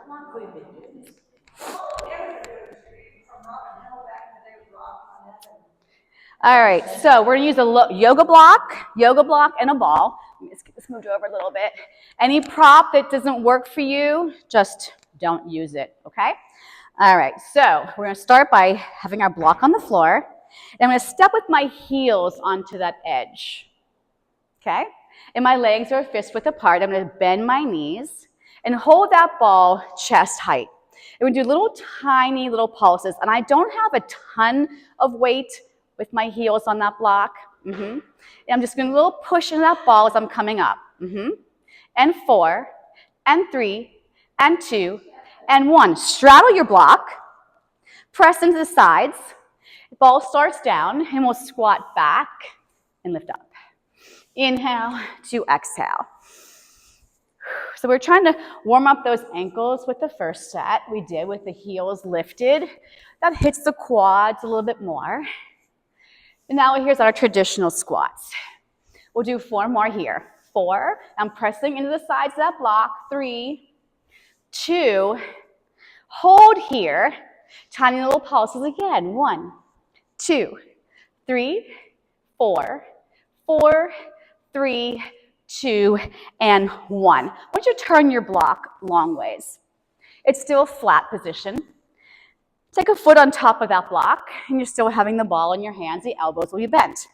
monthly videos. All right, so we're gonna use a yoga block, and a ball. Let's get this moved over a little bit. Any prop that doesn't work for you, just don't use it, okay? All right, so we're gonna start by having our block on the floor. And I'm gonna step with my heels onto that edge, okay? And my legs are fist width apart. I'm gonna bend my knees and hold that ball chest height. And we're gonna do little tiny little pulses. And I don't have a ton of weight with my heels on that block. And I'm just gonna little push in that ball as I'm coming up. And 4, and 3, and 2, and 1. Straddle your block, press into the sides. The ball starts down, and we'll squat back and lift up. Inhale to exhale. So we're trying to warm up those ankles with the first set we did with the heels lifted. That hits the quads a little bit more. And now here's our traditional squats. We'll do 4 more here. 4, I'm pressing into the sides of that block. 3, 2, hold here. Tiny little pulses again. 1, 2, 3, 4, 4, 3, 2, and 1. I want you to turn your block long ways. It's still a flat position. Take a foot on top of that block, and you're still having the ball in your hands. The elbows will be bent. So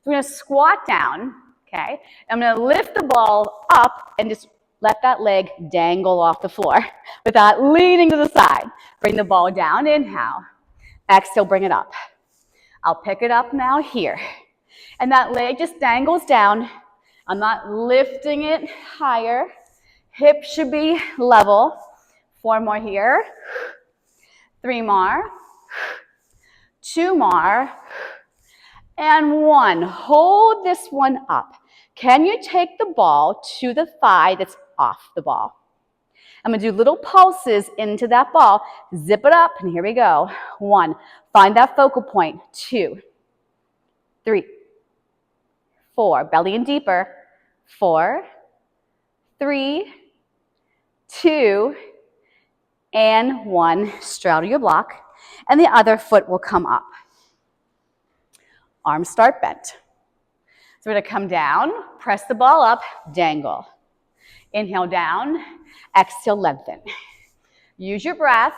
we're going to squat down, okay? I'm going to lift the ball up and just let that leg dangle off the floor without leaning to the side. Bring the ball down, inhale. Exhale, bring it up. I'll pick it up now here. And that leg just dangles down. I'm not lifting it higher. Hip should be level. 4 more here. 3 more. 2 more. And 1. Hold this one up. Can you take the ball to the thigh that's off the ball? I'm going to do little pulses into that ball. Zip it up, and here we go. 1. Find that focal point. 2, 3, 4. Belly in deeper. 4, 3, 2, and 1. Straddle your block, and the other foot will come up. Arms start bent. So we're going to come down, press the ball up, dangle. Inhale down, exhale, lengthen. Use your breath.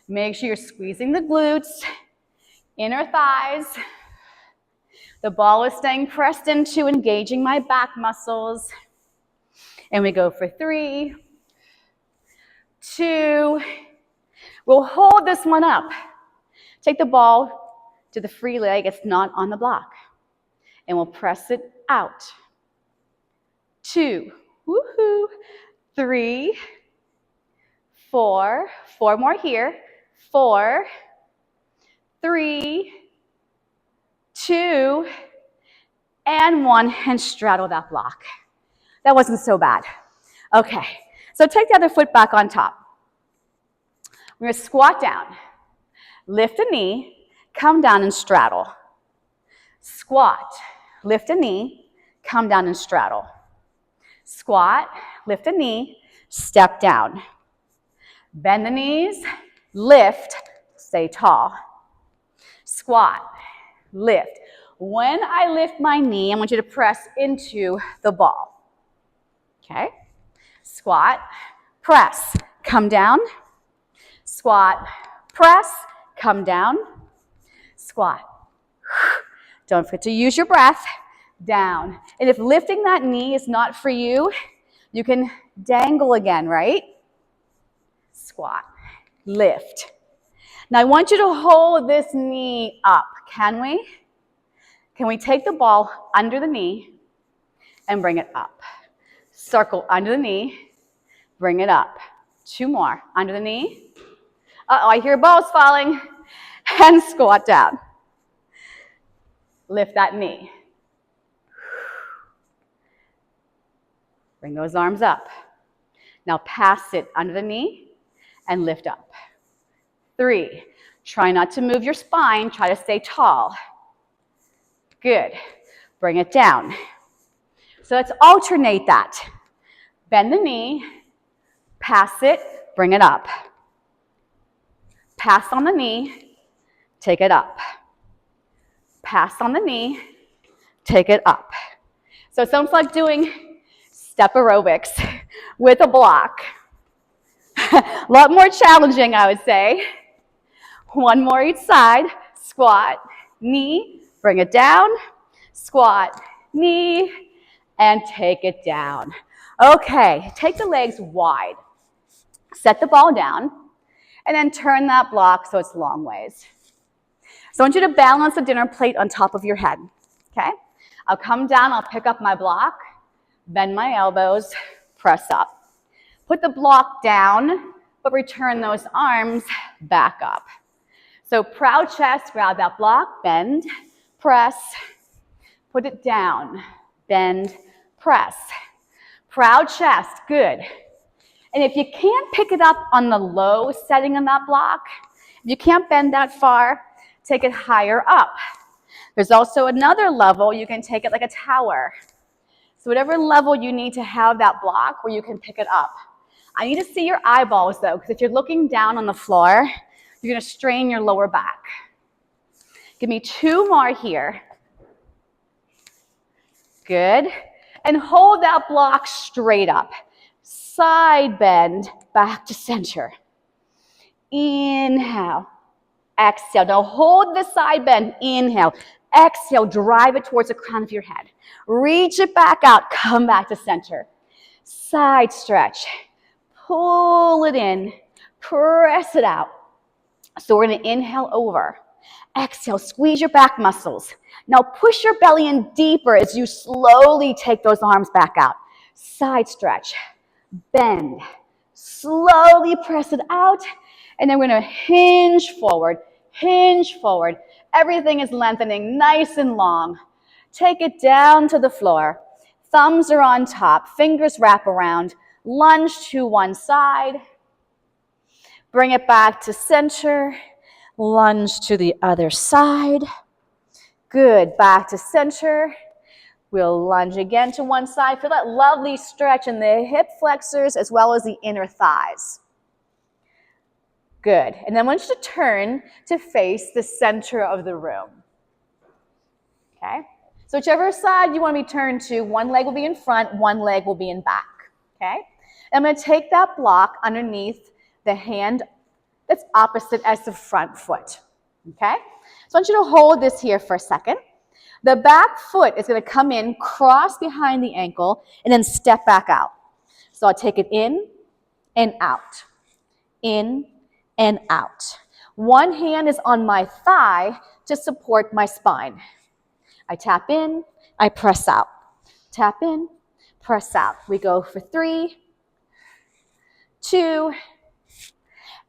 Make sure you're squeezing the glutes, inner thighs. The ball is staying pressed into, engaging my back muscles. And we go for 3, 2. We'll hold this one up. Take the ball to the free leg. It's not on the block. And we'll press it out. 2. Woohoo. 3, 4. 4 more here. 4, 3, 2, and 1. And straddle that block. That wasn't so bad. Okay, so take the other foot back on top. We're going to squat down. Lift a knee, come down and straddle. Squat, lift a knee, come down and straddle. Squat, lift a knee, step down. Bend the knees, lift, stay tall. Squat, lift. When I lift my knee, I want you to press into the ball. Okay? Squat, press, come down. Squat, press, come down. Squat. Don't forget to use your breath. Down. And if lifting that knee is not for you, you can dangle again, right? Squat. Lift. Now I want you to hold this knee up. Can we? Can we take the ball under the knee and bring it up? Circle under the knee, bring it up. 2 more. Under the knee. Uh-oh, I hear balls falling. And squat down. Lift that knee. Bring those arms up. Now pass it under the knee and lift up. 3. Try not to move your spine. Try to stay tall. Good. Bring it down. So let's alternate that. Bend the knee, Pass it, bring it up. Pass on the knee, take it up. Pass on the knee, take it up. So it sounds like doing step aerobics with a block. A lot more challenging, I would say. One more each side. Squat, knee, bring it down. Squat, knee, and take it down. Okay, take the legs wide. Set the ball down, and then turn that block so it's long ways. So I want you to balance the dinner plate on top of your head, okay? I'll come down, I'll pick up my block, bend my elbows, press up. Put the block down, but return those arms back up. So proud chest, grab that block, bend, press, put it down, bend, press. Proud chest, good. And if you can't pick it up on the low setting on that block, if you can't bend that far, take it higher up. There's also another level, you can take it like a tower. So whatever level you need to have that block where you can pick it up. I need to see your eyeballs though, because if you're looking down on the floor, you're gonna strain your lower back. Give me 2 more here. Good. And hold that block straight up. Side bend, back to center. Inhale, exhale. Now hold the side bend, inhale. Exhale, drive it towards the crown of your head. Reach it back out, come back to center. Side stretch, pull it in, press it out. So we're gonna inhale over. Exhale, squeeze your back muscles. Now push your belly in deeper as you slowly take those arms back out. Side stretch, bend, slowly press it out, and then we're gonna hinge forward, hinge forward. Everything is lengthening nice and long. Take it down to the floor. Thumbs are on top, fingers wrap around. Lunge to one side. Bring it back to center. Lunge to the other side. Good, back to center. We'll lunge again to one side. Feel that lovely stretch in the hip flexors as well as the inner thighs. Good, and then I want you to turn to face the center of the room. Okay, so whichever side you want to be turned to, one leg will be in front, one leg will be in back. Okay, and I'm going to take that block underneath the hand that's opposite as the front foot. Okay, so I want you to hold this here for a second. The back foot is going to come in, cross behind the ankle, and then step back out. So I'll take it in and out, in and out. One hand is on my thigh to support my spine. I tap in, I press out. Tap in, press out. We go for 3, 2,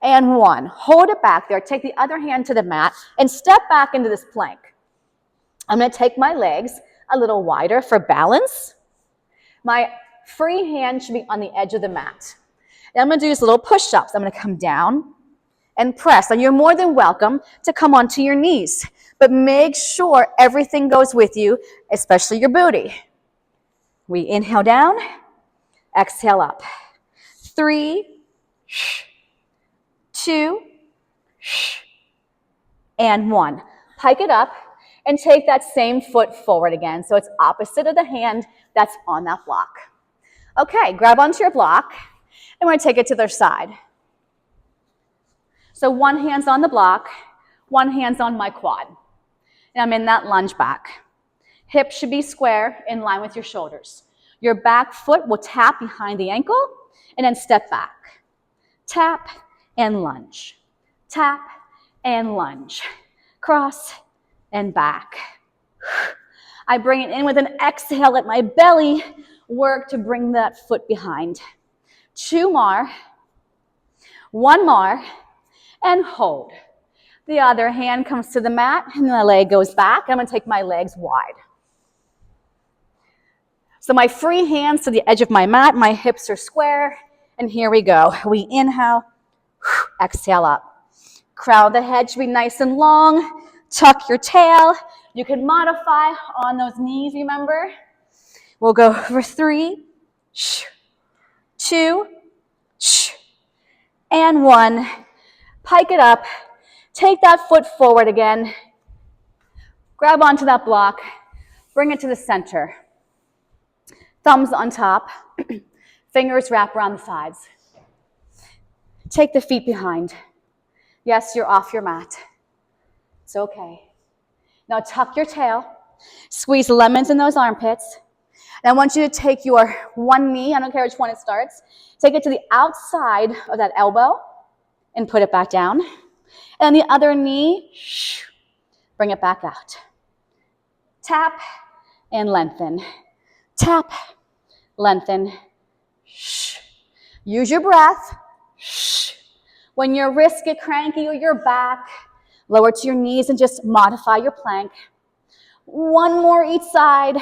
and 1. Hold it back there. Take the other hand to the mat and step back into this plank. I'm going to take my legs a little wider for balance. My free hand should be on the edge of the mat. And I'm going to do these little push-ups. I'm going to come down and press. And you're more than welcome to come onto your knees. But make sure everything goes with you, especially your booty. We inhale down, exhale up. 3, 2, and 1. Pike it up and take that same foot forward again. So it's opposite of the hand that's on that block. Okay, grab onto your block and we're going to take it to the side. So one hand's on the block, one hand's on my quad. And I'm in that lunge back. Hips should be square in line with your shoulders. Your back foot will tap behind the ankle and then step back. Tap and lunge. Tap and lunge. Cross and back. I bring it in with an exhale, let my belly work to bring that foot behind. 2 more. 1 more. And hold. The other hand comes to the mat and the leg goes back. I'm going to take my legs wide. So my free hands to the edge of my mat, my hips are square, and here we go. We inhale, exhale up. Crown of the head should be nice and long. Tuck your tail. You can modify on those knees, remember? We'll go for 3, 2, And 1. Pike it up. Take that foot forward again. Grab onto that block. Bring it to the center. Thumbs on top. Fingers wrap around the sides. Take the feet behind. Yes, you're off your mat. It's okay. Now tuck your tail. Squeeze lemons in those armpits. And I want you to take your one knee, I don't care which one it starts, take it to the outside of that elbow and put it back down. And the other knee, bring it back out. Tap and lengthen. Tap, lengthen. Use your breath. When your wrists get cranky or your back, lower to your knees and just modify your plank. 1 more each side.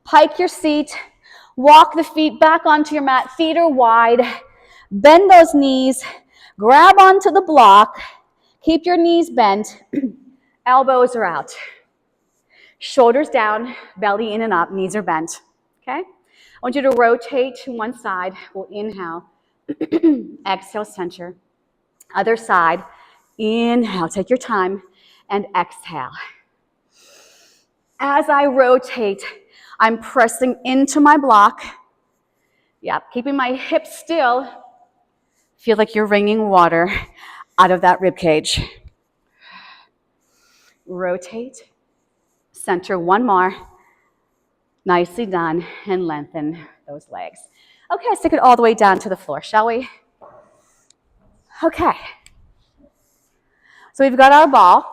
Pike your seat. Walk the feet back onto your mat. Feet are wide. Bend those knees. Grab onto the block. Keep your knees bent. Elbows are out. Shoulders down, belly in and up, knees are bent. Okay? I want you to rotate to one side. We'll inhale. Exhale, center. Other side. Inhale, take your time, and exhale. As I rotate, I'm pressing into my block. Yep, keeping my hips still. Feel like you're wringing water out of that rib cage. Rotate. Center 1 more. Nicely done. And lengthen those legs. Okay, let's take it all the way down to the floor, shall we? Okay. So we've got our ball,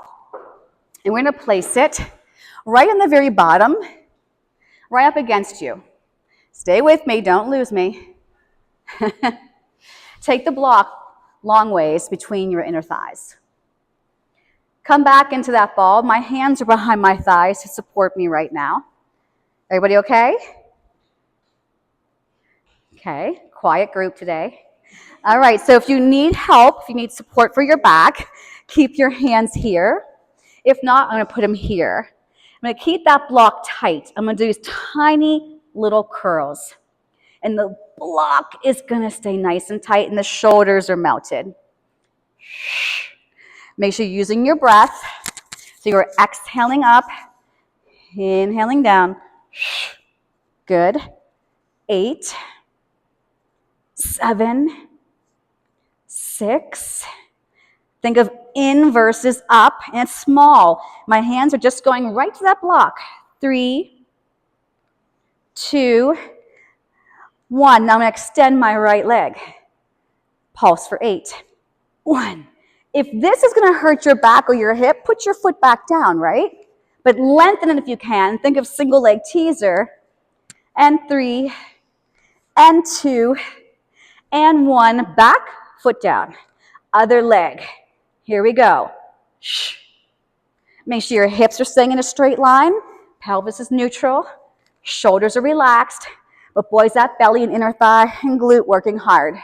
and we're going to place it right on the very bottom, right up against you. Stay with me, don't lose me. Take the block long ways between your inner thighs. Come back into that ball. My hands are behind my thighs to support me right now. Everybody okay? Okay, quiet group today. All right, so if you need help, if you need support for your back, keep your hands here. If not, I'm going to put them here. I'm going to keep that block tight. I'm going to do these tiny little curls. And the block is going to stay nice and tight, and the shoulders are melted. Make sure you're using your breath. So you're exhaling up, inhaling down. Good. 8, 7, 6. Think of in versus up, and it's small. My hands are just going right to that block. 3, 2, 1. Now I'm going to extend my right leg. Pulse for 8. 1. If this is going to hurt your back or your hip, put your foot back down, right? But lengthen it if you can. Think of single leg teaser. And 3, and 2, and 1. Back, foot down. Other leg. Here we go. Make sure your hips are staying in a straight line. Pelvis is neutral. Shoulders are relaxed. But boys, that belly and inner thigh and glute working hard.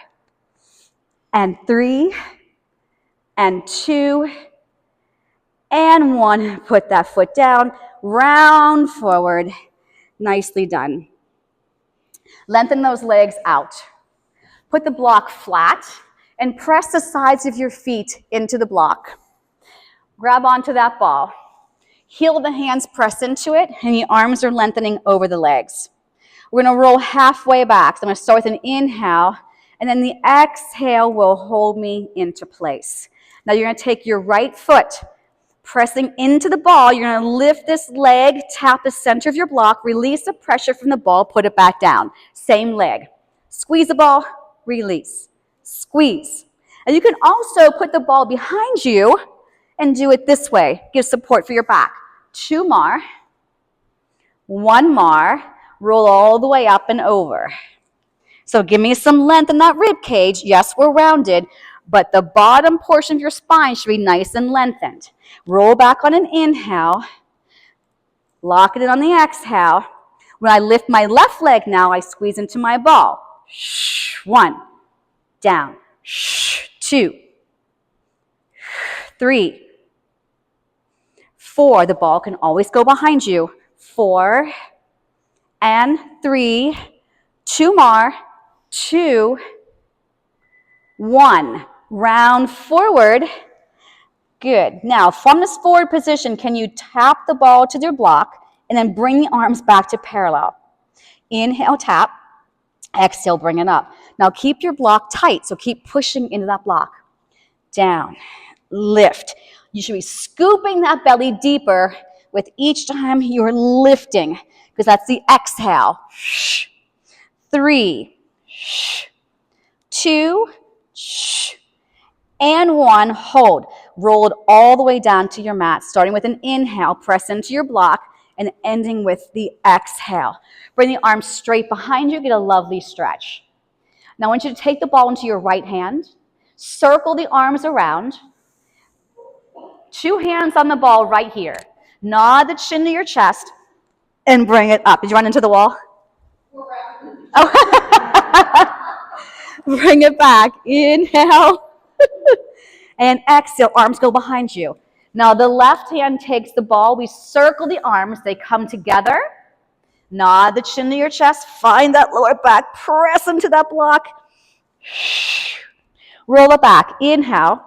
And 3, and 2, and 1. Put that foot down. Round forward. Nicely done. Lengthen those legs out. Put the block flat and press the sides of your feet into the block. Grab onto that ball. Heel of the hands press into it, and the arms are lengthening over the legs. We're going to roll halfway back. So I'm going to start with an inhale, and then the exhale will hold me into place. Now you're going to take your right foot, pressing into the ball. You're going to lift this leg, tap the center of your block, release the pressure from the ball, put it back down. Same leg. Squeeze the ball, release. Squeeze. And you can also put the ball behind you and do it this way. Give support for your back. 2 more. 1 more. Roll all the way up and over. So give me some length in that rib cage. Yes, we're rounded, but the bottom portion of your spine should be nice and lengthened. Roll back on an inhale. Lock it in on the exhale. When I lift my left leg now, I squeeze into my ball. 1. Down. 2. 3. 4. The ball can always go behind you. 4. And 3. 2 more. 2, 1. Round forward. Good. Now, from this forward position, can you tap the ball to your block and then bring the arms back to parallel? Inhale, tap. Exhale, bring it up. Now, keep your block tight, so keep pushing into that block. Down, lift. You should be scooping that belly deeper with each time you're lifting, because that's the exhale. 3, 2, and 1. Hold. Roll it all the way down to your mat, starting with an inhale, press into your block, and ending with the exhale. Bring the arms straight behind you, get a lovely stretch. Now I want you to take the ball into your right hand, circle the arms around, 2 hands on the ball right here. Nod the chin to your chest, and bring it up. Did you run into the wall? Oh. Bring it back. Inhale. And exhale, arms go behind you. Now the left hand takes the ball. We circle the arms. They come together. Nod the chin to your chest. Find that lower back. Press into that block. Roll it back. Inhale.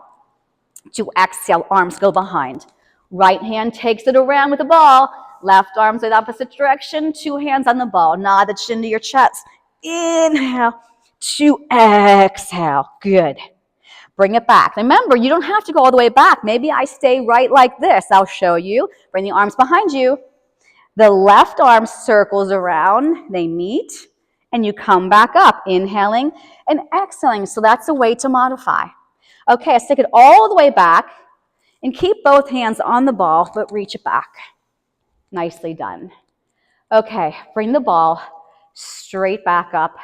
To exhale, arms go behind. Right hand takes it around with the ball. Left arms in the opposite direction. 2 hands on the ball. Nod the chin to your chest. Inhale. To exhale. Good. Bring it back. Remember, you don't have to go all the way back. Maybe I stay right like this. I'll show you. Bring the arms behind you. The left arm circles around. They meet. And you come back up. Inhaling and exhaling. So that's a way to modify. Okay, let's take it all the way back. And keep both hands on the ball, but reach it back. Nicely done. Okay, bring the ball straight back up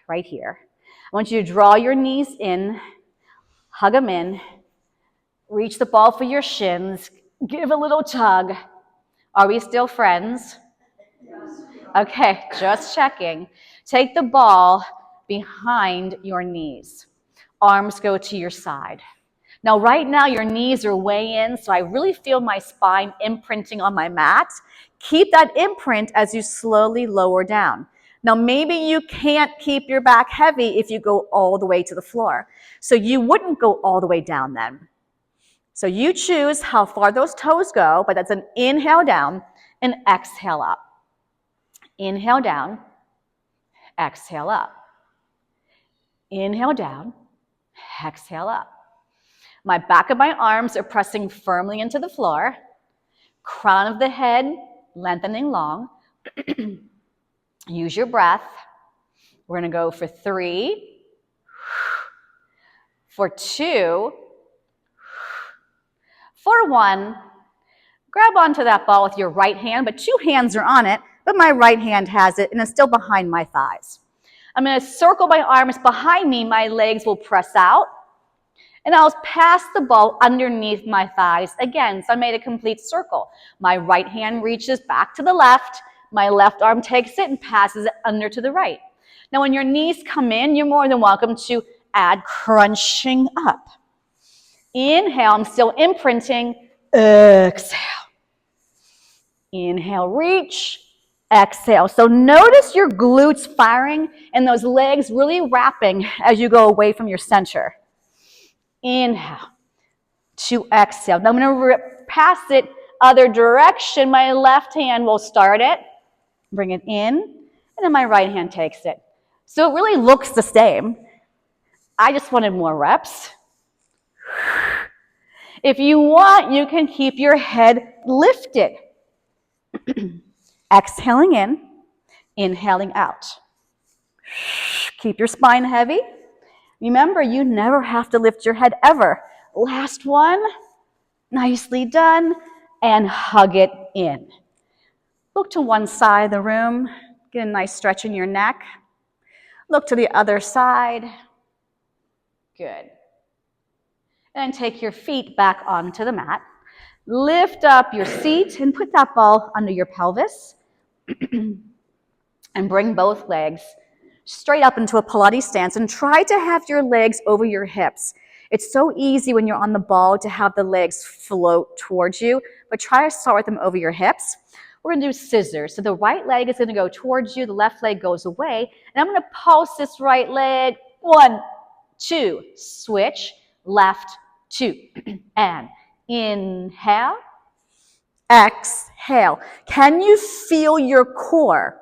right here. I want you to draw your knees in. Hug them in. Reach the ball for your shins. Give a little tug. Are we still friends? Yes. Okay, just checking. Take the ball behind your knees. Arms go to your side. Now, right now, your knees are way in, so I really feel my spine imprinting on my mat. Keep that imprint as you slowly lower down. Now, maybe you can't keep your back heavy if you go all the way to the floor. So you wouldn't go all the way down then. So you choose how far those toes go, but that's an inhale down and exhale up. Inhale down, exhale up. Inhale down, exhale up. My back of my arms are pressing firmly into the floor. Crown of the head lengthening long. Use your breath. We're going to go for 3, for 2, for 1. Grab onto that ball with your right hand, but 2 hands are on it, but my right hand has it, and it's still behind my thighs. I'm going to circle my arms behind me. My legs will press out, and I'll pass the ball underneath my thighs again. So I made a complete circle. My right hand reaches back to the left. My left arm takes it and passes it under to the right. Now, when your knees come in, you're more than welcome to add crunching up. Inhale, I'm still imprinting. Exhale. Inhale, reach. Exhale. So notice your glutes firing and those legs really wrapping as you go away from your center. Inhale to exhale. Now I'm going to pass it other direction. My left hand will start it. Bring it in, and then my right hand takes it. So it really looks the same. I just wanted more reps. If you want, you can keep your head lifted. Exhaling in, inhaling out. Keep your spine heavy. Remember, you never have to lift your head ever. Last one. Nicely done. And hug it in. Look to one side of the room. Get a nice stretch in your neck. Look to the other side. Good. And take your feet back onto the mat. Lift up your seat and put that ball under your pelvis. And bring both legs straight up into a Pilates stance and try to have your legs over your hips. It's so easy when you're on the ball to have the legs float towards you, but try to start with them over your hips. we're going to do scissors. So the right leg is going to go towards you, the left leg goes away, and I'm going to pulse this right leg. 1, 2, switch, left, 2, and inhale, exhale. Can you feel your core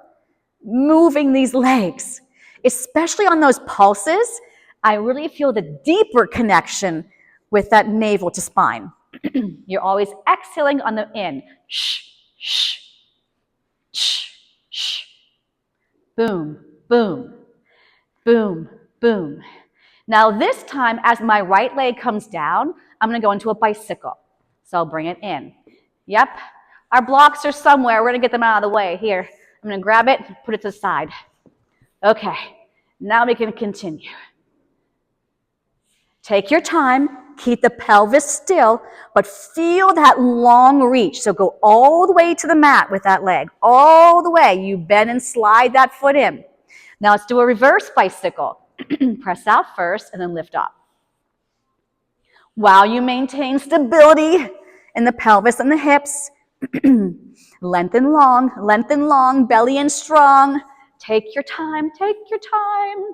moving these legs? Especially on those pulses, I really feel the deeper connection with that navel to spine. You're always exhaling on the in. Shh, shh, shh, shh. Boom, boom, boom, boom. Now this time, as my right leg comes down, I'm going to go into a bicycle. So I'll bring it in. Yep, our blocks are somewhere. We're going to get them out of the way. Here, I'm going to grab it, put it to the side. Okay, now we can continue. Take your time, keep the pelvis still, but feel that long reach. So go all the way to the mat with that leg, all the way. You bend and slide that foot in. Now let's do a reverse bicycle. Press out first and then lift up. While you maintain stability in the pelvis and the hips, lengthen long, belly in strong. Take your time, take your time.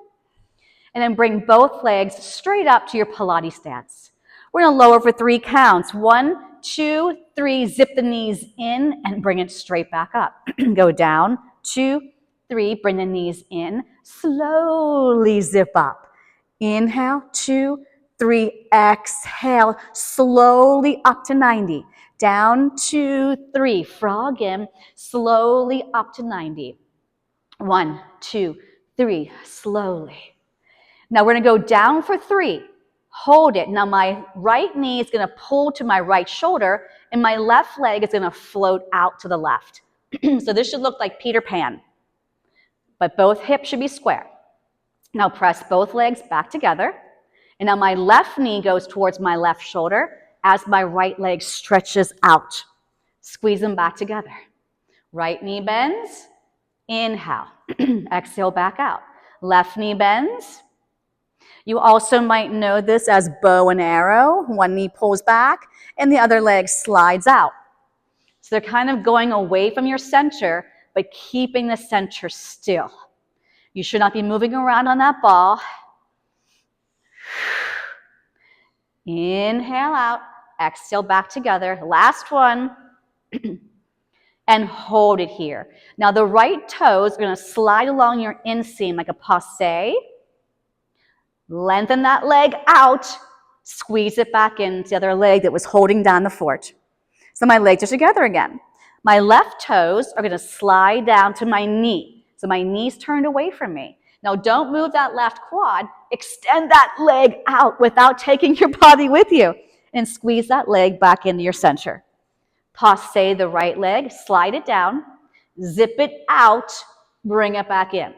And then bring both legs straight up to your Pilates stance. We're going to lower for 3 counts. 1, 2, 3, zip the knees in and bring it straight back up. Go down, 2, 3, bring the knees in, slowly zip up. Inhale, 2, 3, exhale, slowly up to 90. Down, 2, 3, frog in, slowly up to 90. 1, 2, 3, slowly. Now we're going to go down for 3. Hold it. Now my right knee is going to pull to my right shoulder, and my left leg is going to float out to the left. So this should look like Peter Pan, but both hips should be square. Now press both legs back together, and now my left knee goes towards my left shoulder as my right leg stretches out. Squeeze them back together. Right knee bends. Inhale. Exhale back out. Left knee bends. You also might know this as bow and arrow. One knee pulls back and the other leg slides out. So they're kind of going away from your center, but keeping the center still. You should not be moving around on that ball. Inhale out, exhale back together. Last one. And hold it here. Now the right toes are going to slide along your inseam like a passe. Lengthen that leg out, squeeze it back into the other leg that was holding down the fort. So my legs are together again. My left toes are going to slide down to my knee. So my knee's turned away from me. Now don't move that left quad. Extend that leg out without taking your body with you. And squeeze that leg back into your center. Passe the right leg, slide it down, zip it out, bring it back in.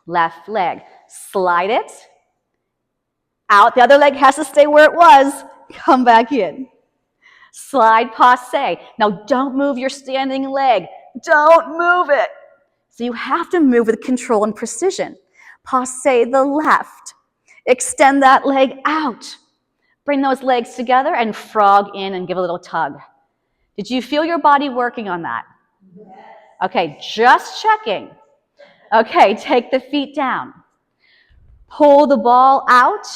Left leg, slide it out. The other leg has to stay where it was. Come back in. Slide passe. Now don't move your standing leg. Don't move it. So you have to move with control and precision. Passe the left. Extend that leg out. Bring those legs together and frog in and give a little tug. Did you feel your body working on that? Yes. Okay, just checking. Okay, take the feet down. Pull the ball out.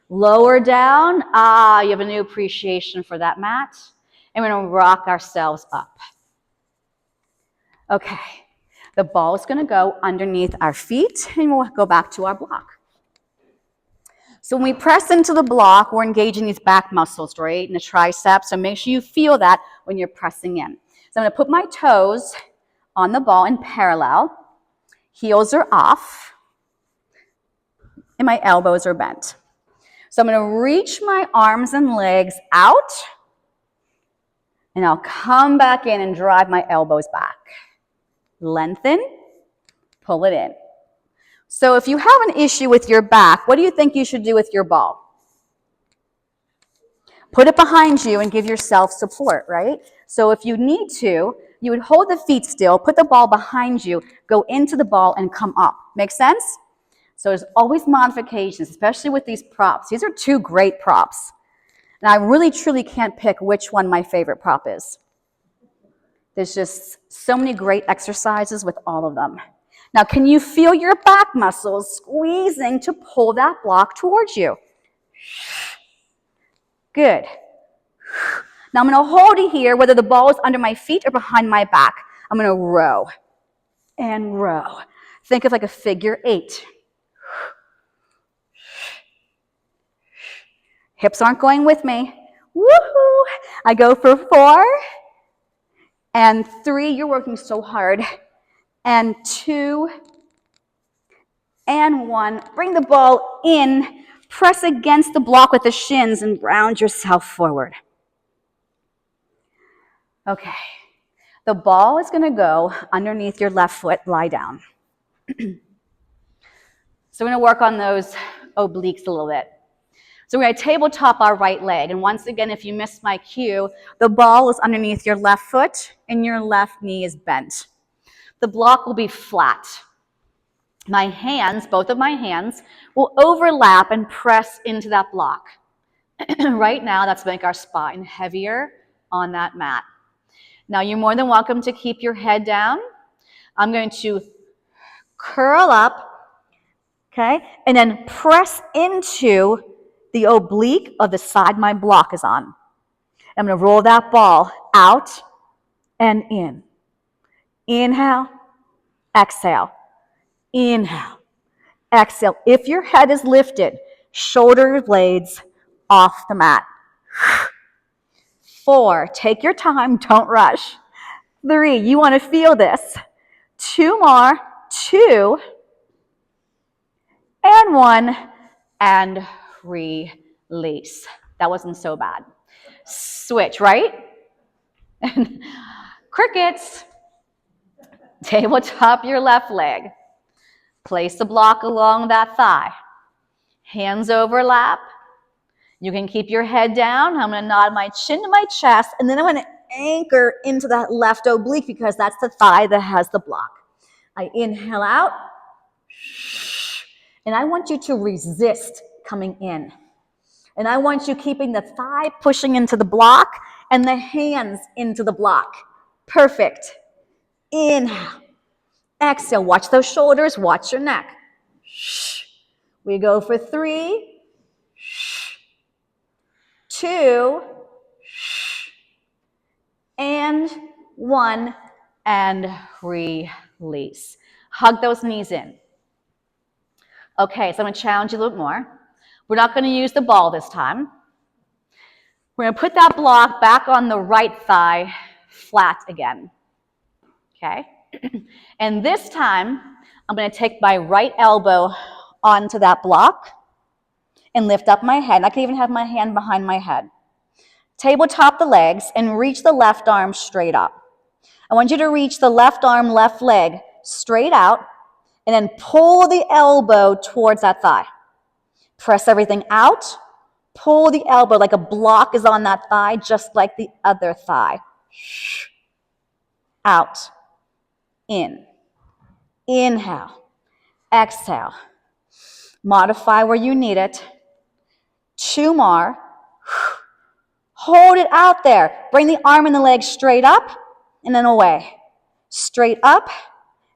Lower down. You have a new appreciation for that mat. And we're going to rock ourselves up. Okay, the ball is going to go underneath our feet, and we'll go back to our block. So when we press into the block, we're engaging these back muscles, right, in the triceps. So make sure you feel that when you're pressing in. So I'm going to put my toes on the ball in parallel. Heels are off. And my elbows are bent. So I'm going to reach my arms and legs out. And I'll come back in and drive my elbows back. Lengthen. Pull it in. So if you have an issue with your back, what do you think you should do with your ball? Put it behind you and give yourself support, right? So if you need to, you would hold the feet still, put the ball behind you, go into the ball and come up. Make sense? So there's always modifications, especially with these props. These are 2 great props. And I really, truly can't pick which one my favorite prop is. There's just so many great exercises with all of them. Now, can you feel your back muscles squeezing to pull that block towards you? Good. Now I'm going to hold it here, whether the ball is under my feet or behind my back. I'm going to row and row. Think of like a figure 8. Hips aren't going with me. Woohoo! I go for 4 and 3. You're working so hard. And 2 and 1. Bring the ball in. Press against the block with the shins and round yourself forward. Okay. The ball is going to go underneath your left foot. Lie down. So we're going to work on those obliques a little bit. So we're going to tabletop our right leg. And once again, if you missed my cue, the ball is underneath your left foot and your left knee is bent. The block will be flat. My hands, both of my hands, will overlap and press into that block. Right now, that's make our spine heavier on that mat. Now, you're more than welcome to keep your head down. I'm going to curl up, okay, and then press into the oblique of the side my block is on. I'm going to roll that ball out and in. Inhale, exhale, inhale, exhale. If your head is lifted, shoulder blades off the mat. 4, take your time, don't rush. 3, you want to feel this. 2 more, 2, and 1, and release. That wasn't so bad. Switch, right? Crickets. Tabletop your left leg. Place the block along that thigh. Hands overlap. You can keep your head down. I'm going to nod my chin to my chest, and then I'm going to anchor into that left oblique because that's the thigh that has the block. I inhale out, and I want you to resist coming in. And I want you keeping the thigh pushing into the block and the hands into the block. Perfect. Inhale. Exhale. Watch those shoulders. Watch your neck. We go for 3, 2, and 1, and release. Hug those knees in. Okay, so I'm going to challenge you a little more. We're not going to use the ball this time. We're going to put that block back on the right thigh, flat again. Okay? And this time, I'm going to take my right elbow onto that block and lift up my head. I can even have my hand behind my head. Tabletop the legs and reach the left arm straight up. I want you to reach the left arm, left leg straight out, and then pull the elbow towards that thigh. Press everything out. Pull the elbow like a block is on that thigh, just like the other thigh. Out. In. Inhale. Exhale. Modify where you need it. 2 more. Hold it out there. Bring the arm and the leg straight up and then away. Straight up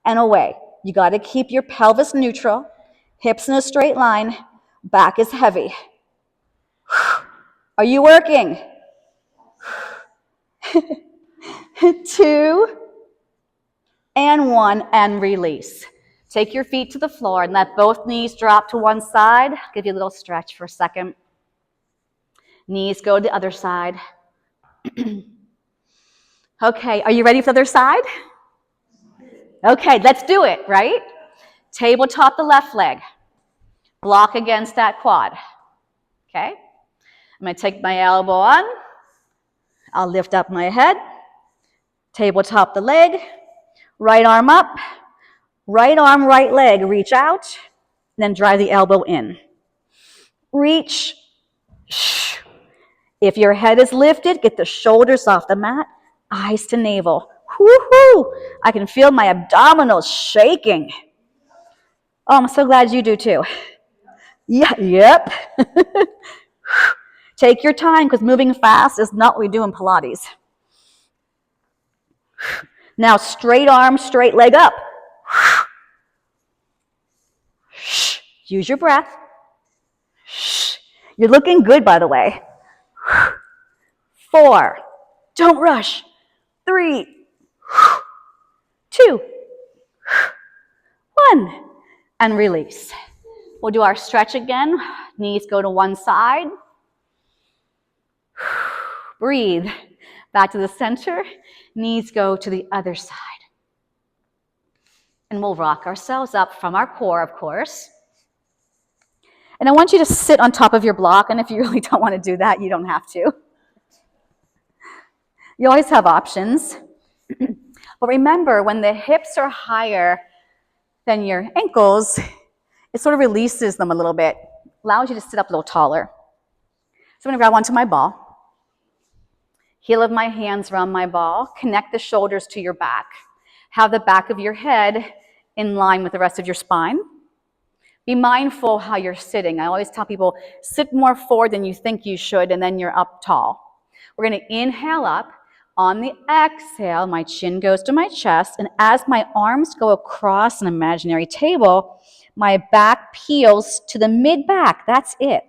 and away. You got to keep your pelvis neutral, hips in a straight line, back is heavy. Are you working? 2 and 1 and release. Take your feet to the floor and let both knees drop to one side. Give you a little stretch for a second. Knees go to the other side. Okay, are you ready for the other side? Okay, let's do it, right? Tabletop the left leg. Block against that quad. Okay? I'm going to take my elbow on. I'll lift up my head. Tabletop the leg. Right arm up. Right arm, right leg. Reach out. Then drive the elbow in. Reach. If your head is lifted, get the shoulders off the mat. Eyes to navel. Woohoo! I can feel my abdominals shaking. Oh, I'm so glad you do too. Yeah, yep. Take your time because moving fast is not what we do in Pilates. Now straight arm, straight leg up. Use your breath. You're looking good, by the way. 4, don't rush. 3, 2, 1, and release. We'll do our stretch again. Knees go to one side. Breathe. Back to the center. Knees go to the other side. And we'll rock ourselves up from our core, of course. And I want you to sit on top of your block, and if you really don't want to do that, you don't have to. You always have options. But remember, when the hips are higher than your ankles, it sort of releases them a little bit, allows you to sit up a little taller. So I'm going to grab onto my ball. Heel of my hands around my ball. Connect the shoulders to your back. Have the back of your head in line with the rest of your spine. Be mindful how you're sitting. I always tell people, sit more forward than you think you should, and then you're up tall. We're going to inhale up. On the exhale, my chin goes to my chest, and as my arms go across an imaginary table, my back peels to the mid-back. That's it.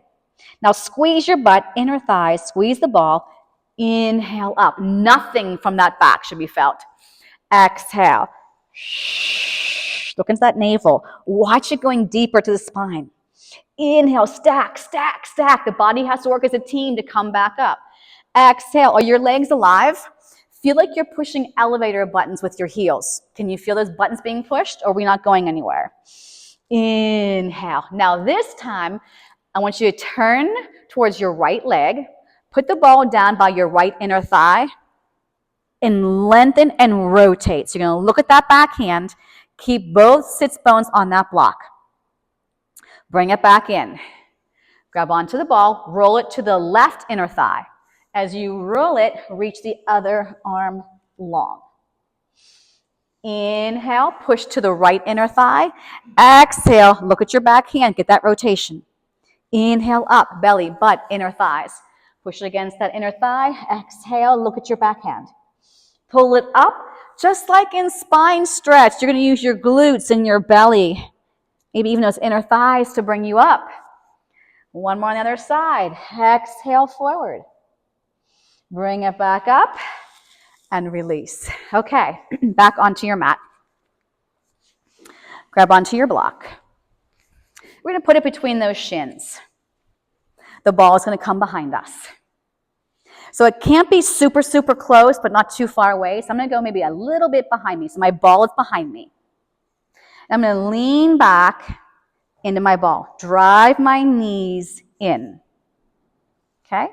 Now squeeze your butt, inner thighs, squeeze the ball. Inhale up. Nothing from that back should be felt. Exhale. Look into that navel. Watch it going deeper to the spine. Inhale, stack, stack, stack. The body has to work as a team to come back up. Exhale. Are your legs alive? Feel like you're pushing elevator buttons with your heels. Can you feel those buttons being pushed, or are we not going anywhere? Inhale. Now this time, I want you to turn towards your right leg. Put the ball down by your right inner thigh and lengthen and rotate. So you're going to look at that backhand. Keep both sits bones on that block. Bring it back in. Grab onto the ball. Roll it to the left inner thigh. As you roll it, reach the other arm long. Inhale, push to the right inner thigh. Exhale, look at your back hand, get that rotation. Inhale up, belly, butt, inner thighs. Push it against that inner thigh. Exhale, look at your back hand. Pull it up, just like in spine stretch. You're going to use your glutes and your belly, maybe even those inner thighs to bring you up. One more on the other side. Exhale forward. Bring it back up and release. Okay, back onto your mat. Grab onto your block. We're going to put it between those shins. The ball is going to come behind us. So it can't be super, super close, but not too far away. So I'm going to go maybe a little bit behind me. So my ball is behind me. I'm going to lean back into my ball. Drive my knees in. Okay?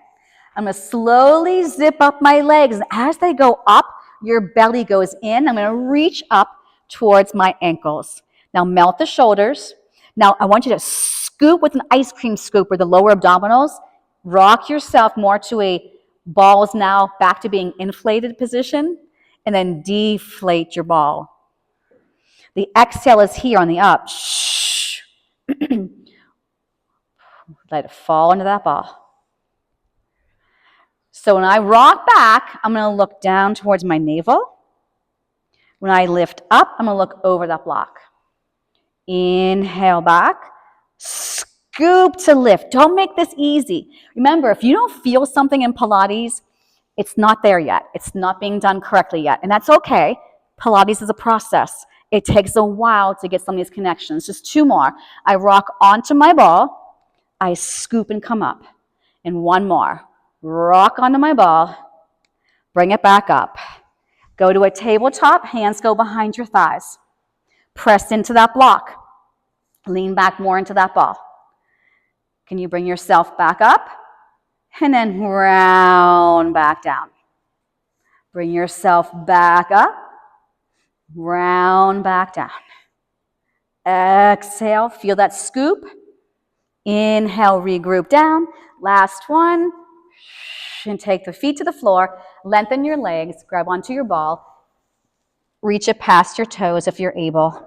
I'm going to slowly zip up my legs. And as they go up, your belly goes in. I'm going to reach up towards my ankles. Now melt the shoulders. Now I want you to scoop with an ice cream scoop or the lower abdominals. Rock yourself more to a balls now back to being inflated position. And then deflate your ball. The exhale is here on the up. Let it fall into that ball. So when I rock back, I'm going to look down towards my navel. When I lift up, I'm going to look over that block. Inhale back. Scoop to lift. Don't make this easy. Remember, if you don't feel something in Pilates, it's not there yet. It's not being done correctly yet. And that's okay. Pilates is a process. It takes a while to get some of these connections. Just 2 more. I rock onto my ball. I scoop and come up. And 1 more. Rock onto my ball. Bring it back up. Go to a tabletop. Hands go behind your thighs. Press into that block. Lean back more into that ball. Can you bring yourself back up? And then round back down. Bring yourself back up. Round back down. Exhale. Feel that scoop. Inhale, regroup down. Last one. And take the feet to the floor. Lengthen your legs. Grab onto your ball. Reach it past your toes if you're able.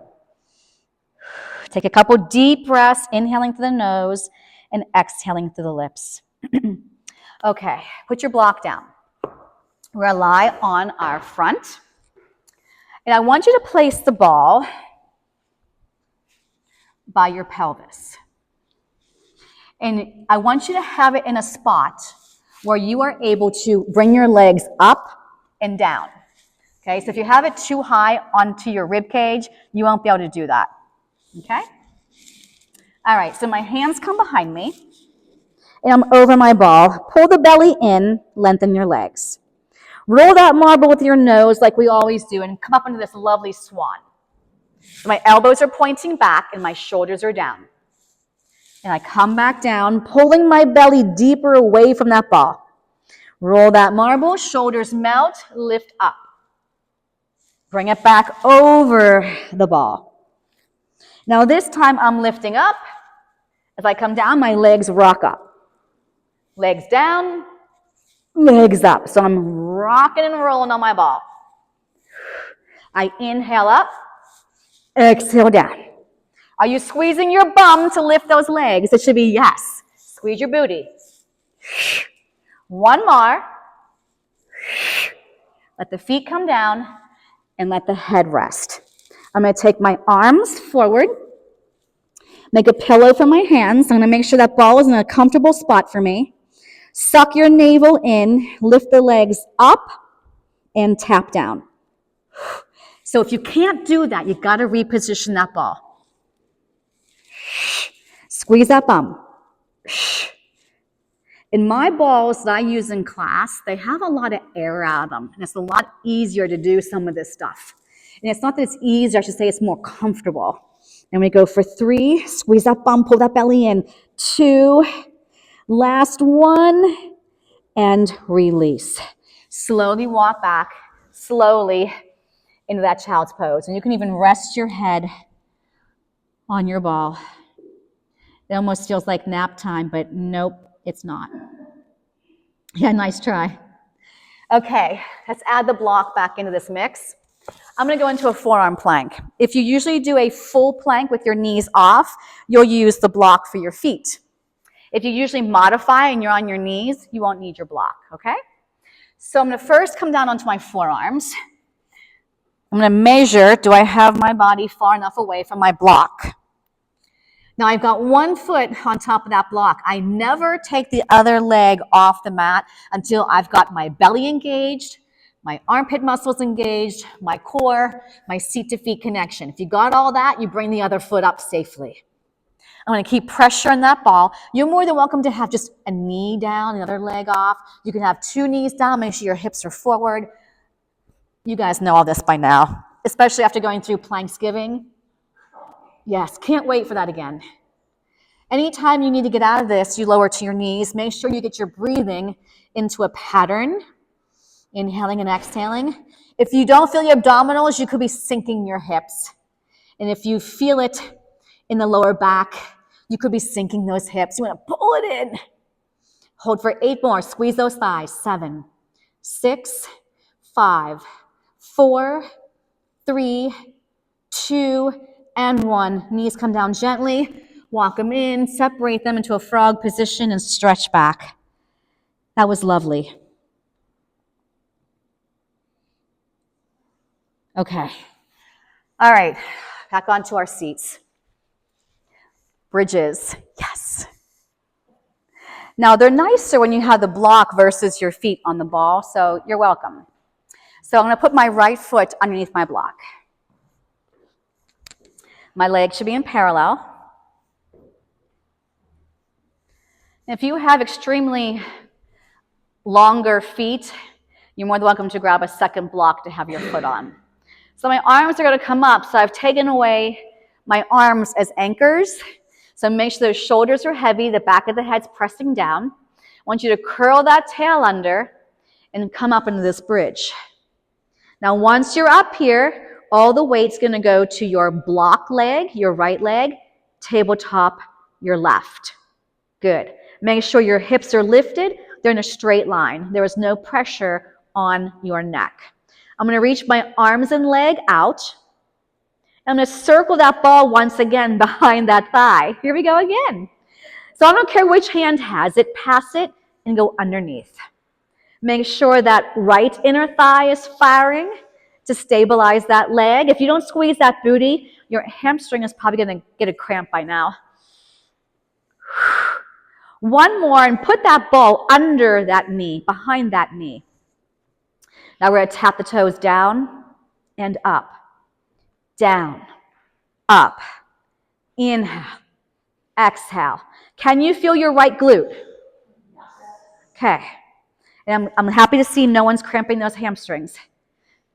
Take a couple deep breaths, inhaling through the nose and exhaling through the lips. Okay, put your block down. We're going to lie on our front. And I want you to place the ball by your pelvis. And I want you to have it in a spot where you are able to bring your legs up and down. Okay, so if you have it too high onto your rib cage, you won't be able to do that. Okay? All right, so my hands come behind me, and I'm over my ball. Pull the belly in, lengthen your legs. Roll that marble with your nose like we always do, and come up into this lovely swan. So my elbows are pointing back, and my shoulders are down. And I come back down, pulling my belly deeper away from that ball. Roll that marble, shoulders melt, lift up. Bring it back over the ball. Now this time I'm lifting up. As I come down, my legs rock up. Legs down, legs up. So I'm rocking and rolling on my ball. I inhale up, exhale down. Are you squeezing your bum to lift those legs? It should be yes. Squeeze your booty. One more. Let the feet come down and let the head rest. I'm going to take my arms forward, make a pillow for my hands. I'm going to make sure that ball is in a comfortable spot for me. Suck your navel in, lift the legs up, and tap down. So if you can't do that, you've got to reposition that ball. Squeeze that bum. In my balls that I use in class, they have a lot of air out of them, and it's a lot easier to do some of this stuff. And it's not that it's easier, I should say it's more comfortable. And we go for 3, squeeze that bum, pull that belly in. 2, last 1, and release. Slowly walk back, slowly into that child's pose. And you can even rest your head on your ball. It almost feels like nap time, but nope, it's not. Yeah, nice try. Okay, let's add the block back into this mix. I'm going to go into a forearm plank. If you usually do a full plank with your knees off, you'll use the block for your feet. If you usually modify and you're on your knees, you won't need your block, okay? So I'm going to first come down onto my forearms. I'm going to measure, do I have my body far enough away from my block? Now I've got one foot on top of that block. I never take the other leg off the mat until I've got my belly engaged, my armpit muscles engaged, my core, my seat to feet connection. If you got all that, you bring the other foot up safely. I'm going to keep pressure on that ball. You're more than welcome to have just a knee down, the other leg off. You can have 2 knees down, make sure your hips are forward. You guys know all this by now, especially after going through Planksgiving. Yes, can't wait for that again. Anytime you need to get out of this, you lower to your knees. Make sure you get your breathing into a pattern, inhaling and exhaling. If you don't feel your abdominals, you could be sinking your hips. And if you feel it in the lower back, you could be sinking those hips. You want to pull it in. Hold for 8 more. Squeeze those thighs. 7, 6, 5, 4, 3, 2, and 1. Knees come down gently. Walk them in. Separate them into a frog position and stretch back. That was lovely. Okay. All right. Back onto our seats. Bridges. Yes. Now, they're nicer when you have the block versus your feet on the ball, so you're welcome. So I'm going to put my right foot underneath my block. My legs should be in parallel. If you have extremely longer feet, you're more than welcome to grab a second block to have your foot on. So my arms are going to come up, so I've taken away my arms as anchors. So make sure those shoulders are heavy, the back of the head's pressing down. I want you to curl that tail under and come up into this bridge. Now once you're up here, all the weight's going to go to your block leg, your right leg, tabletop, your left. Good. Make sure your hips are lifted. They're in a straight line. There is no pressure on your neck. I'm going to reach my arms and leg out. I'm going to circle that ball once again behind that thigh. Here we go again. So I don't care which hand has it, pass it and go underneath. Make sure that right inner thigh is firing to stabilize that leg. If you don't squeeze that booty, your hamstring is probably going to get a cramp by now. One more, and put that ball under that knee, behind that knee. Now we're going to tap the toes down and up, down, up. Inhale, exhale. Can you feel your right glute? Okay. And I'm happy to see no one's cramping those hamstrings.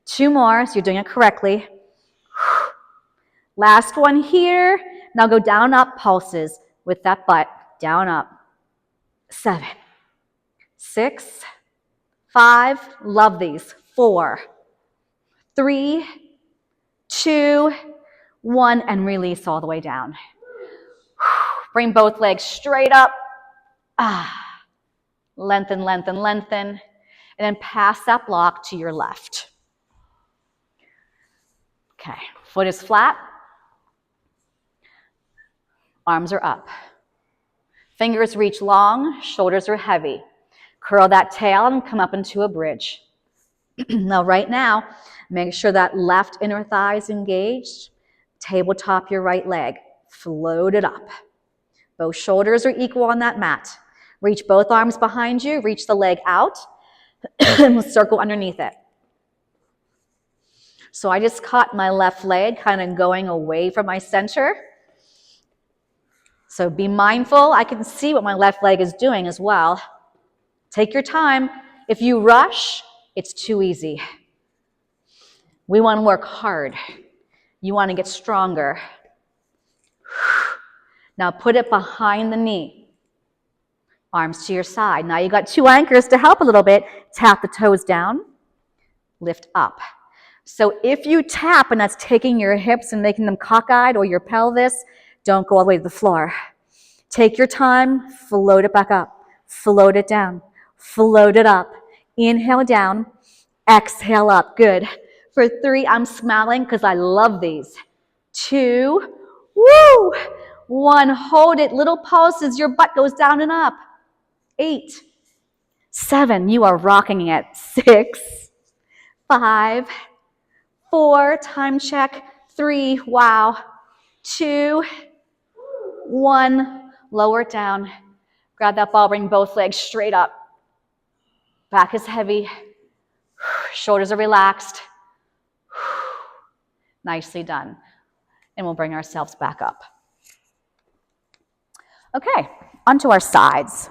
2 more, so you're doing it correctly. Last one here. Now go down, up, pulses with that butt. Down, up. 7, 6, 5, love these. 4, 3, 2, 1, and release all the way down. Bring both legs straight up. Lengthen, lengthen, lengthen. And then pass that block to your left. Okay, foot is flat. Arms are up. Fingers reach long, shoulders are heavy. Curl that tail and come up into a bridge. Now, right now, make sure that left inner thigh is engaged. Tabletop your right leg. Float it up. Both shoulders are equal on that mat. Reach both arms behind you. Reach the leg out. And circle underneath it. So I just caught my left leg kind of going away from my center. So be mindful. I can see what my left leg is doing as well. Take your time. If you rush, it's too easy. We want to work hard. You want to get stronger. Now put it behind the knee. Arms to your side. Now you got 2 anchors to help a little bit. Tap the toes down. Lift up. So if you tap and that's taking your hips and making them cockeyed or your pelvis, don't go all the way to the floor. Take your time. Float it back up. Float it down. Float it up. Inhale down. Exhale up. Good. For 3, I'm smiling because I love these. 2, woo! 1, hold it. Little pulses. Your butt goes down and up. 8, 7, you are rocking it. 6, 5, 4, time check. 3, wow. 2, 1, lower it down. Grab that ball, bring both legs straight up. Back is heavy. Shoulders are relaxed. Nicely done. And we'll bring ourselves back up. Okay, onto our sides.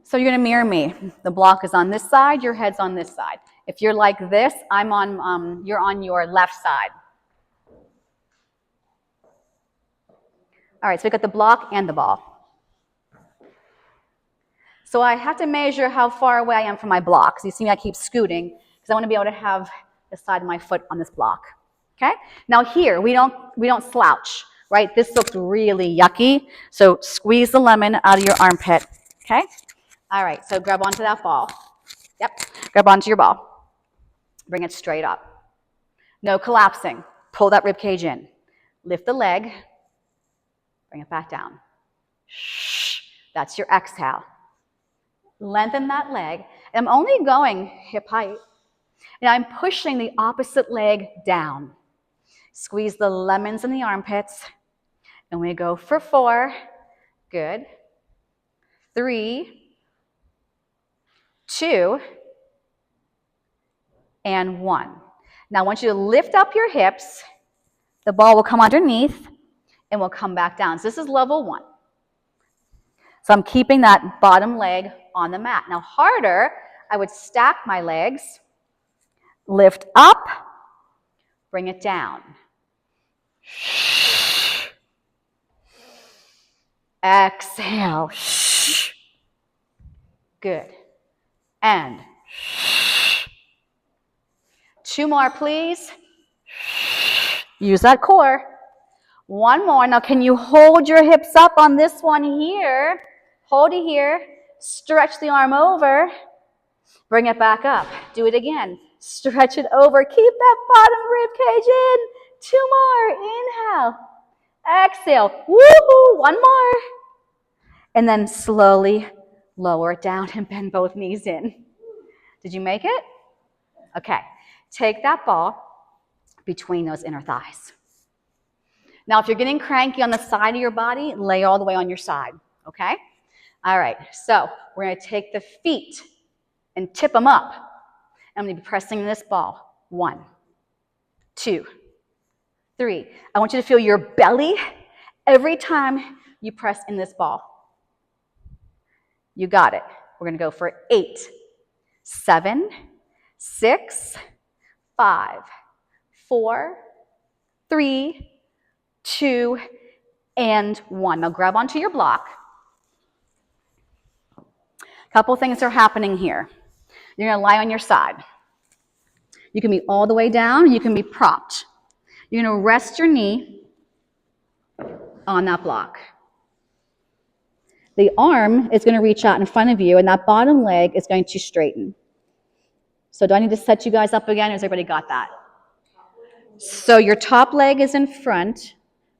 So you're going to mirror me. The block is on this side, your head's on this side. If you're like this, you're on your left side. All right, so we got the block and the ball. So I have to measure how far away I am from my block. So you see me, I keep scooting because I want to be able to have the side of my foot on this block. Okay? Now here, we don't slouch, right? This looks really yucky. So squeeze the lemon out of your armpit. Okay? All right, so grab onto that ball. Yep, grab onto your ball. Bring it straight up. No collapsing. Pull that rib cage in. Lift the leg. Bring it back down. Shh. That's your exhale. Lengthen that leg. And I'm only going hip height. And I'm pushing the opposite leg down. Squeeze the lemons in the armpits. And we go for 4. Good. 3. 2, and 1. Now I want you to lift up your hips. The ball will come underneath and will come back down. So this is level 1. So I'm keeping that bottom leg on the mat. Now harder, I would stack my legs, lift up, bring it down. Exhale. Good. And 2 more, please. Use that core. 1 more. Now, can you hold your hips up on this one here? Hold it here. Stretch the arm over. Bring it back up. Do it again. Stretch it over. Keep that bottom rib cage in. 2 more. Inhale. Exhale. Woohoo! 1 more. And then slowly lower it down and bend both knees in. Did you make it? Okay, take that ball between those inner thighs. Now, if you're getting cranky on the side of your body, lay all the way on your side, okay? All right, so we're gonna take the feet and tip them up. I'm gonna be pressing this ball. 1, 2, 3. I want you to feel your belly every time you press in this ball. You got it. We're gonna go for 8, 7, 6, 5, 4, 3, 2, and 1. Now grab onto your block. A couple things are happening here. You're going to lie on your side. You can be all the way down. You can be propped. You're going to rest your knee on that block. The arm is going to reach out in front of you, and that bottom leg is going to straighten. So do I need to set you guys up again, or has everybody got that? So your top leg is in front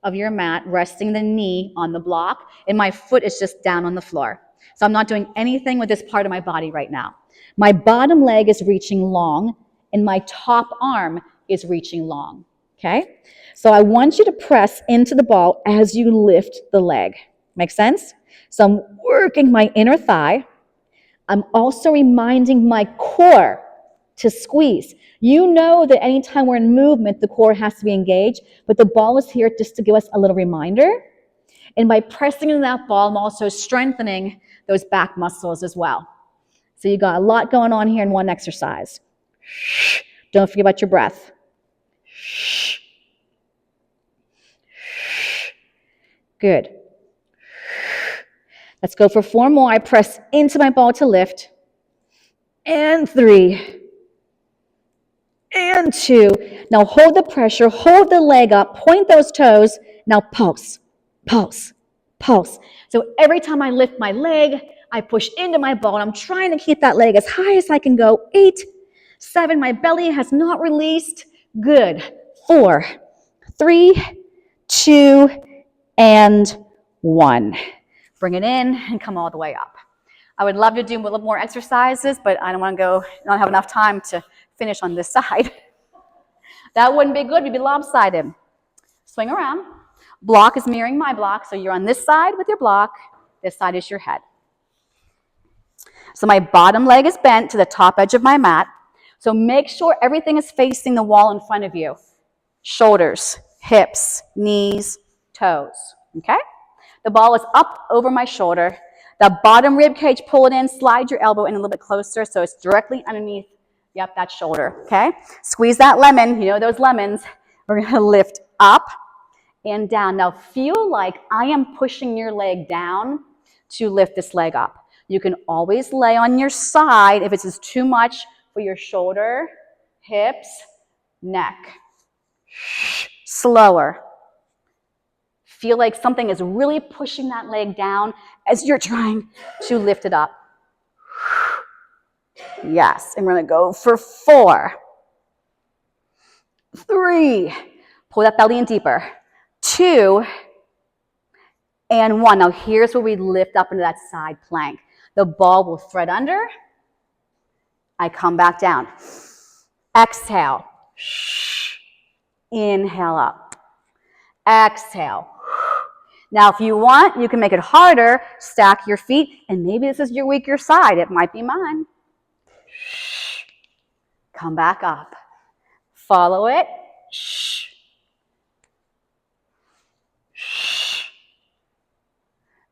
of your mat, resting the knee on the block, and my foot is just down on the floor. So I'm not doing anything with this part of my body right now. My bottom leg is reaching long, and my top arm is reaching long, okay? So I want you to press into the ball as you lift the leg. Make sense? So I'm working my inner thigh. I'm also reminding my core to squeeze. You know that anytime we're in movement, the core has to be engaged, but the ball is here just to give us a little reminder. And by pressing into that ball, I'm also strengthening those back muscles as well. So you got a lot going on here in one exercise. Don't forget about your breath. Good. Let's go for 4 more. I press into my ball to lift. And 3. And 2. Now hold the pressure, hold the leg up, point those toes. Now pulse, pulse, pulse. So every time I lift my leg, I push into my ball, and I'm trying to keep that leg as high as I can go. 8, 7, my belly has not released. Good. 4, 3, 2, and 1. Bring it in and come all the way up. I would love to do a little more exercises, but I don't want to go, I don't have enough time to finish on this side. That wouldn't be good. We'd be lopsided. Swing around. Block is mirroring my block, so you're on this side with your block. This side is your head. So my bottom leg is bent to the top edge of my mat. So make sure everything is facing the wall in front of you. Shoulders, hips, knees, toes. Okay? The ball is up over my shoulder. The bottom rib cage, pull it in, slide your elbow in a little bit closer so it's directly underneath, yep, that shoulder, okay? Squeeze that lemon, you know those lemons. We're gonna lift up and down. Now feel like I am pushing your leg down to lift this leg up. You can always lay on your side if it's too much for your shoulder, hips, neck. Slower. Feel like something is really pushing that leg down as you're trying to lift it up. Yes, and we're gonna go for 4, 3, pull that belly in deeper, 2, and 1. Now here's where we lift up into that side plank. The ball will thread under. I come back down. Exhale. Inhale up. Exhale. Now, if you want, you can make it harder. Stack your feet, and maybe this is your weaker side. It might be mine. Come back up. Follow it.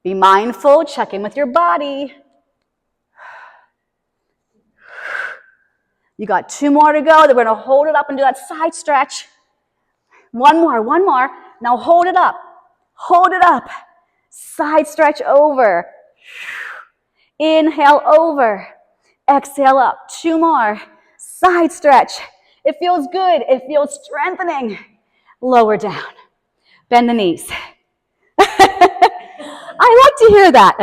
Be mindful. Check in with your body. You got 2 more to go. Then we're going to hold it up and do that side stretch. 1 more, 1 more. Now hold it up. Hold it up. Side stretch over. Inhale over. Exhale up. 2 more. Side stretch. It feels good. It feels strengthening. Lower down. Bend the knees. I like to hear that.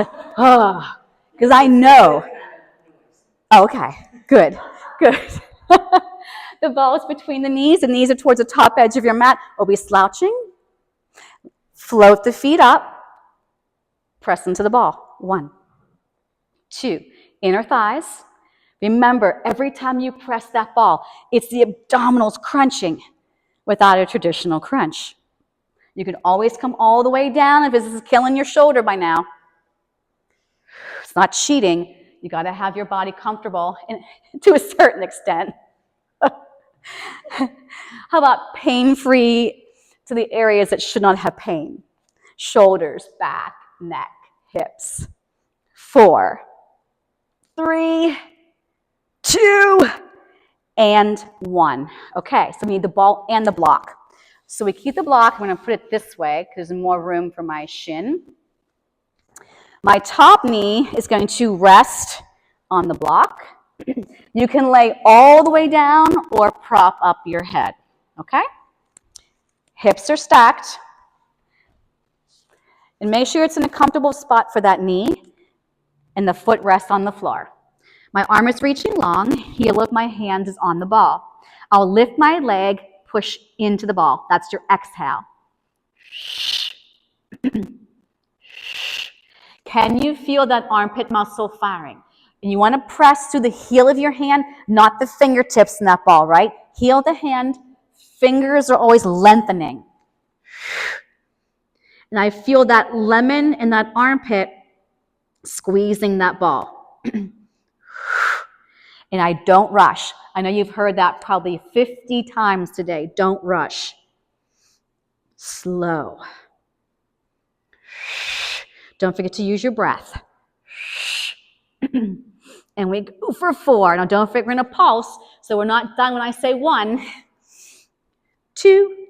Because I know. Okay, good, good. The ball is between the knees are towards the top edge of your mat. We'll be slouching. Float the feet up. Press into the ball. 1, 2. Inner thighs. Remember, every time you press that ball, it's the abdominals crunching without a traditional crunch. You can always come all the way down if this is killing your shoulder by now. It's not cheating. You got to have your body comfortable to a certain extent. How about pain-free to the areas that should not have pain? Shoulders, back, neck, hips. 4, 3, 2, and 1. Okay, so we need the ball and the block. So we keep the block. I'm going to put it this way because there's more room for my shin. My top knee is going to rest on the block. You can lay all the way down or prop up your head, okay? Hips are stacked. And make sure it's in a comfortable spot for that knee and the foot rests on the floor. My arm is reaching long, heel of my hand is on the ball. I'll lift my leg, push into the ball. That's your exhale. Can you feel that armpit muscle firing? And you want to press through the heel of your hand, not the fingertips in that ball, right? Heel of the hand, fingers are always lengthening. And I feel that lemon in that armpit squeezing that ball. And I don't rush. I know you've heard that probably 50 times today. Don't rush. Slow. Don't forget to use your breath. And we go for 4. Now don't forget we're going to pulse, so we're not done when I say 1, 2,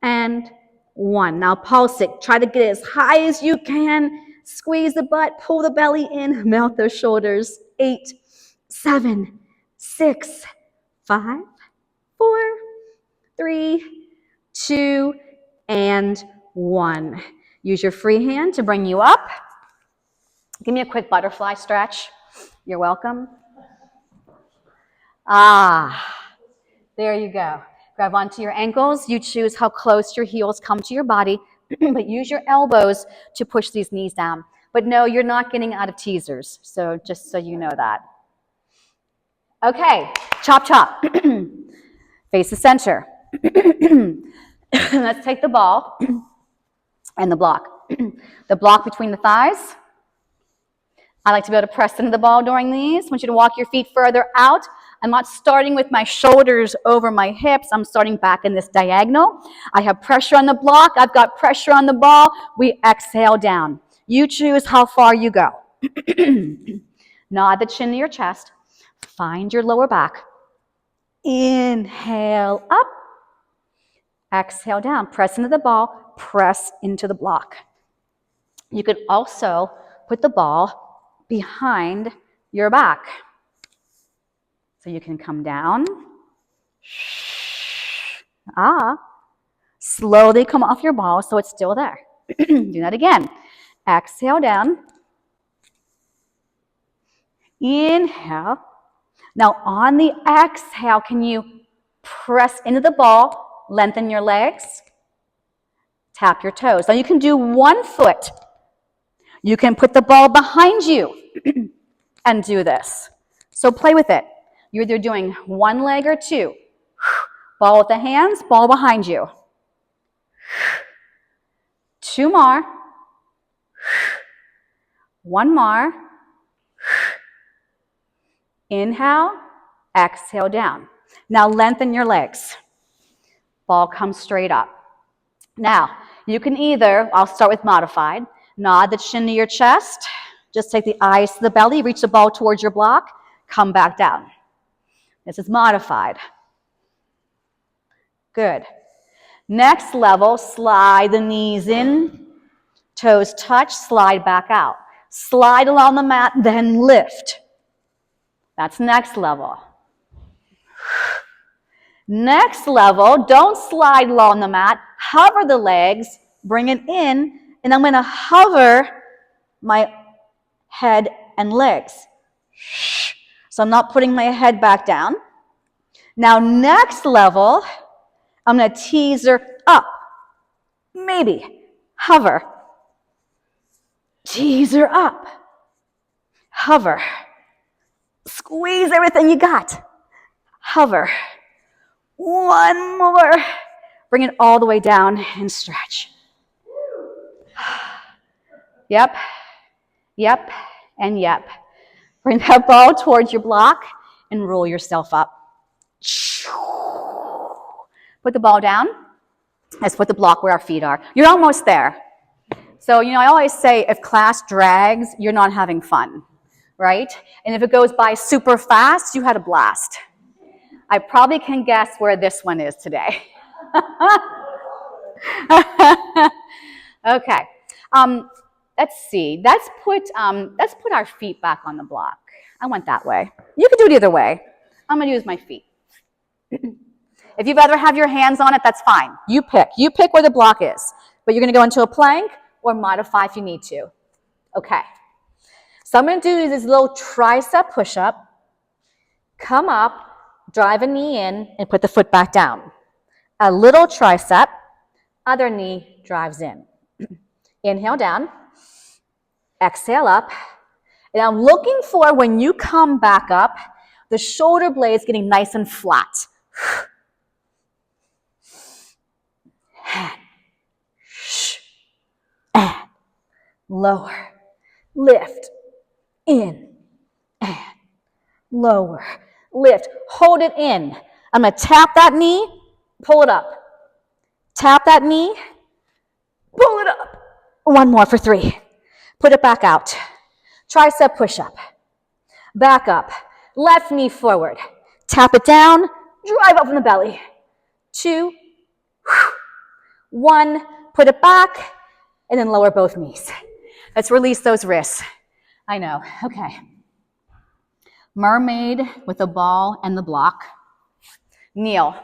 and 1. Now pulse it. Try to get it as high as you can. Squeeze the butt, pull the belly in, melt those shoulders. 8, 7, 6, 5, 4, 3, 2, and 1. Use your free hand to bring you up. Give me a quick butterfly stretch. You're welcome. There you go. Grab onto your ankles. You choose how close your heels come to your body, but use your elbows to push these knees down. But no, you're not getting out of teasers, so just so you know that. Okay, chop, chop. Face the center. Let's take the ball and the block. The block between the thighs. I like to be able to press into the ball during these. I want you to walk your feet further out. I'm not starting with my shoulders over my hips. I'm starting back in this diagonal. I have pressure on the block. I've got pressure on the ball. We exhale down. You choose how far you go. Nod the chin to your chest. Find your lower back. Inhale up. Exhale down. Press into the ball. Press into the block. You could also put the ball behind your back. So you can come down. Slowly come off your ball so it's still there. Do that again. Exhale down. Inhale. Now on the exhale, can you press into the ball, lengthen your legs, tap your toes. Now you can do one foot. You can put the ball behind you and do this. So play with it. You're either doing one leg or 2. Ball with the hands, ball behind you. 2 more. 1 more. Inhale, exhale down. Now lengthen your legs. Ball comes straight up. Now, you can either, I'll start with modified, nod the chin to your chest, just take the eyes to the belly, reach the ball towards your block, come back down. This is modified. Good. Next level, slide the knees in, toes touch, slide back out. Slide along the mat, then lift. That's next level. Next level, don't slide along the mat, hover the legs, bring it in, and I'm going to hover my head and legs. So I'm not putting my head back down. Now next level, I'm going to teaser up. Maybe. Hover. Teaser up. Hover. Squeeze everything you got. Hover. One more. Bring it all the way down and stretch. Yep, yep, and yep. Bring that ball towards your block and roll yourself up. Put the ball down. Let's put the block where our feet are. You're almost there. So, I always say if class drags, you're not having fun, right? And if it goes by super fast, you had a blast. I probably can guess where this one is today. Okay. Let's see. Let's put our feet back on the block. I went that way. You can do it either way. I'm going to use my feet. If you'd rather have your hands on it, that's fine. You pick. You pick where the block is. But you're going to go into a plank or modify if you need to. Okay. So I'm going to do this little tricep push-up. Come up, drive a knee in, and put the foot back down. A little tricep, other knee drives in. Inhale down. Exhale up. And I'm looking for, when you come back up, the shoulder blades getting nice and flat. And lower. Lift. In. And lower. Lift. Hold it in. I'm going to tap that knee, pull it up. Tap that knee, pull it up. One more for 3. Put it back out. Tricep push-up. Back up. Left knee forward. Tap it down. Drive up from the belly. 2. 1. Put it back. And then lower both knees. Let's release those wrists. I know. Okay. Mermaid with the ball and the block. Kneel.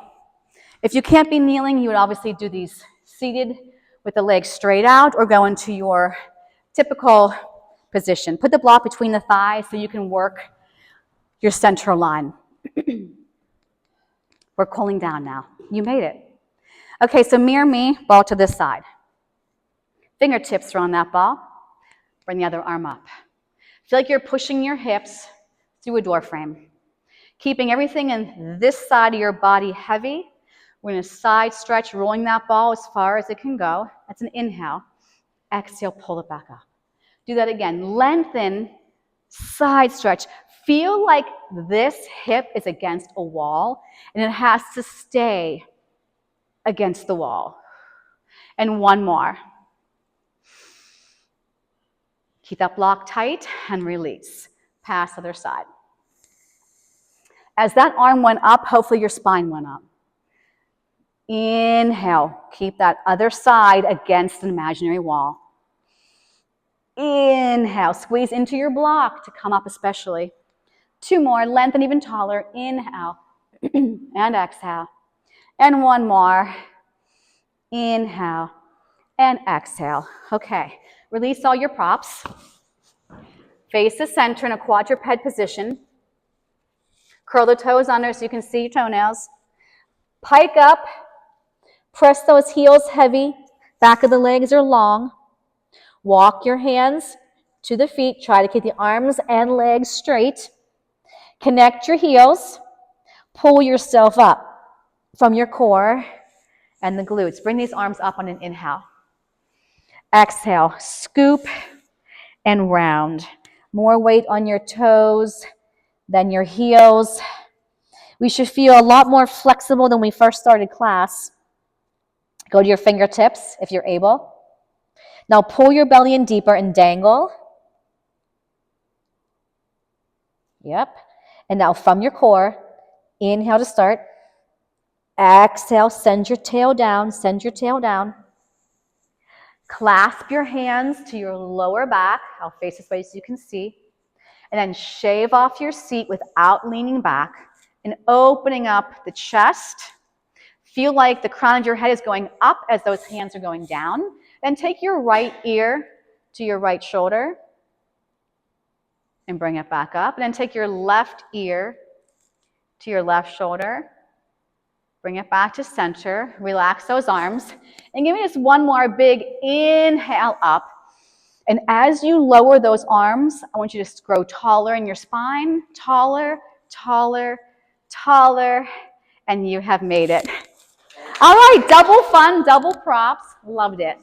If you can't be kneeling, you would obviously do these seated with the legs straight out or go into your typical position. Put the block between the thighs so you can work your central line. We're cooling down now. You made it. Okay, so mirror me, ball to this side. Fingertips are on that ball. Bring the other arm up. Feel like you're pushing your hips through a door frame. Keeping everything in this side of your body heavy. We're going to side stretch, rolling that ball as far as it can go. That's an inhale. Exhale, pull it back up. Do that again. Lengthen, side stretch. Feel like this hip is against a wall, and it has to stay against the wall. And one more. Keep that block tight and release. Pass other side. As that arm went up, hopefully your spine went up. Inhale. Keep that other side against an imaginary wall. Inhale. Squeeze into your block to come up especially. 2 more. Lengthen even taller. Inhale. And exhale. And 1 more. Inhale. And exhale. Okay. Release all your props. Face the center in a quadruped position. Curl the toes under so you can see your toenails. Pike up. Press those heels heavy. Back of the legs are long. Walk your hands to the feet. Try to keep the arms and legs straight. Connect your heels. Pull yourself up from your core and the glutes. Bring these arms up on an inhale. Exhale. Scoop and round. More weight on your toes than your heels. We should feel a lot more flexible than we first started class. Go to your fingertips if you're able. Now pull your belly in deeper and dangle. Yep. And now from your core, inhale to start. Exhale, send your tail down, send your tail down. Clasp your hands to your lower back. I'll face this way so you can see. And then shave off your seat without leaning back and opening up the chest. Feel like the crown of your head is going up as those hands are going down. Then take your right ear to your right shoulder and bring it back up. And then take your left ear to your left shoulder. Bring it back to center. Relax those arms. And give me just 1 more big inhale up. And as you lower those arms, I want you to grow taller in your spine, taller, taller, taller, and you have made it. All right, double fun, double props. Loved it.